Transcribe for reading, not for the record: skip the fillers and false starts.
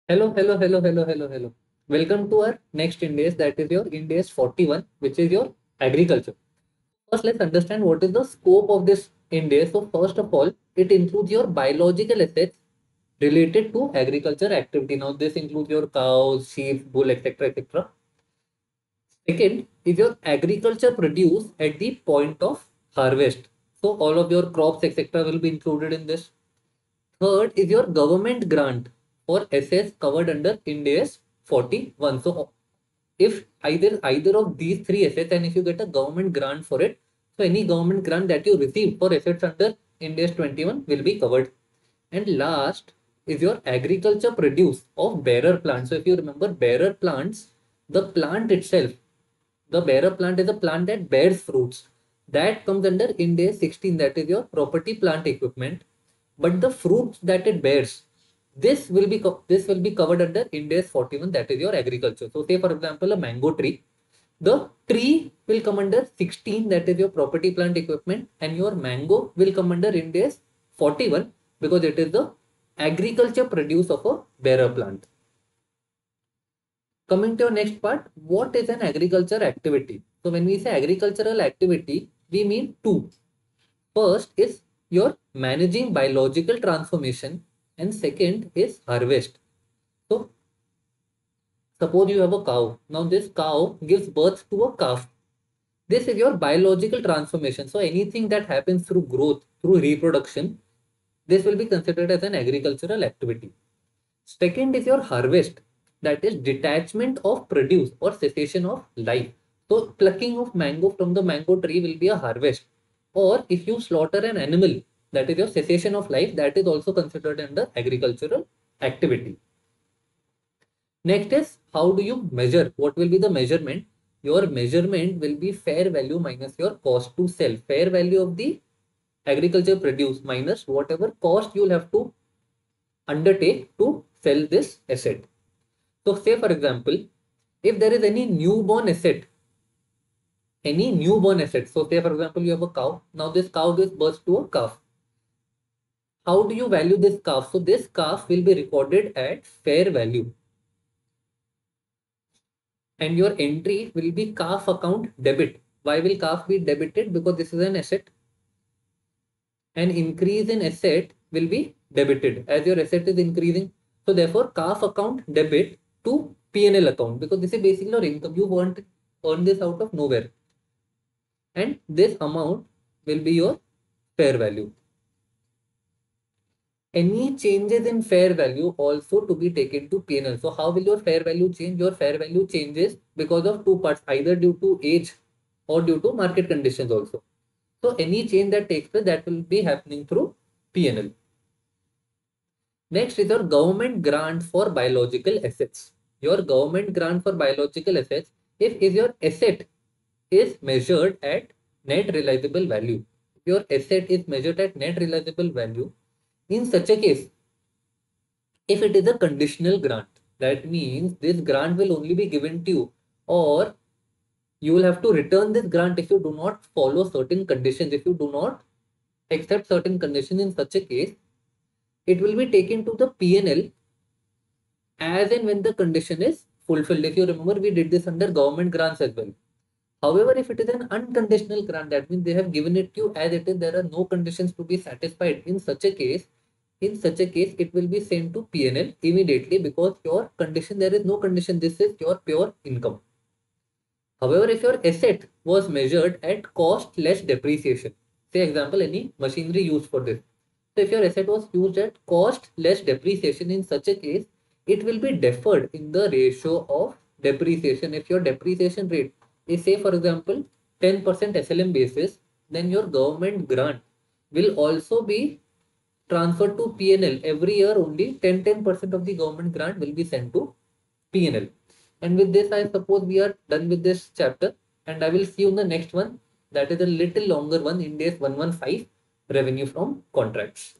Hello, hello, hello, hello, hello, hello. Welcome to our next IND AS, that is your IND AS 41, which is your agriculture. First, let's understand what is the scope of this IND AS. So, first of all, it includes your biological assets related to agriculture activity. Now, this includes your cows, sheep, bull, etc. etc. Second is your agriculture produce at the point of harvest. So, all of your crops, etc., will be included in this. Third is your government grant for assets covered under IND AS 41. So if either of these three assets, and if you get a government grant for it, so any government grant that you receive for assets under IND AS 21 will be covered. And last is your agriculture produce of bearer plants. So if you remember bearer plants, the plant itself, the bearer plant is a plant that bears fruits. That comes under IND AS 16, that is your property plant equipment. But the fruits that it bears, this will be covered under IND AS 41, that is your agriculture. So say for example a mango tree, the tree will come under 16, that is your property plant equipment, and your mango will come under IND AS 41 because it is the agriculture produce of a bearer plant. Coming to your next part, what is an agriculture activity? So when we say agricultural activity, we mean two. First is your managing biological transformation, and second is harvest. So suppose you have a cow. Now this cow gives birth to a calf. This is your biological transformation. So anything that happens through growth, through reproduction, this will be considered as an agricultural activity. Second is your harvest, that is detachment of produce or cessation of life. So plucking of mango from the mango tree will be a harvest. Or if you slaughter an animal, that is your cessation of life, that is also considered under agricultural activity. Next is how do you measure? What will be the measurement? Your measurement will be fair value minus your cost to sell. Fair value of the agriculture produce minus whatever cost you will have to undertake to sell this asset. So say for example, if there is any newborn asset. So say for example, you have a cow. Now this cow gives birth to a calf. How do you value this calf? So this calf will be recorded at fair value. And your entry will be calf account debit. Why will calf be debited? Because this is an asset. An increase in asset will be debited as your asset is increasing. So therefore, calf account debit to P&L account, because this is basically your income. You want earn this out of nowhere, and this amount will be your fair value. Any changes in fair value also to be taken to P&L. So how will your fair value change? Your fair value changes because of two parts, either due to age or due to market conditions also. So any change that takes place, that will be happening through P&L. Next is your government grant for biological assets. Your government grant for biological assets, if your asset is measured at net realizable value. If your asset is measured at net realizable value, in such a case, if it is a conditional grant, that means this grant will only be given to you, or you will have to return this grant if you do not follow certain conditions. If you do not accept certain conditions, in such a case, it will be taken to the P&L as and when the condition is fulfilled. If you remember, we did this under government grants as well. However, if it is an unconditional grant, that means they have given it to you as it is, there are no conditions to be satisfied. In such a case, it will be sent to P&L immediately, because your condition, there is no condition, this is your pure income. However, if your asset was measured at cost less depreciation, say example, any machinery used for this. So if your asset was used at cost less depreciation, in such a case, it will be deferred in the ratio of depreciation. If your depreciation rate is, say for example, 10% SLM basis, then your government grant will also be transferred to P&L. Every year only 10% of the government grant will be sent to P&L. And with this, I suppose we are done with this chapter, and I will see you in the next one. That is a little longer one, IND AS 115, revenue from contracts.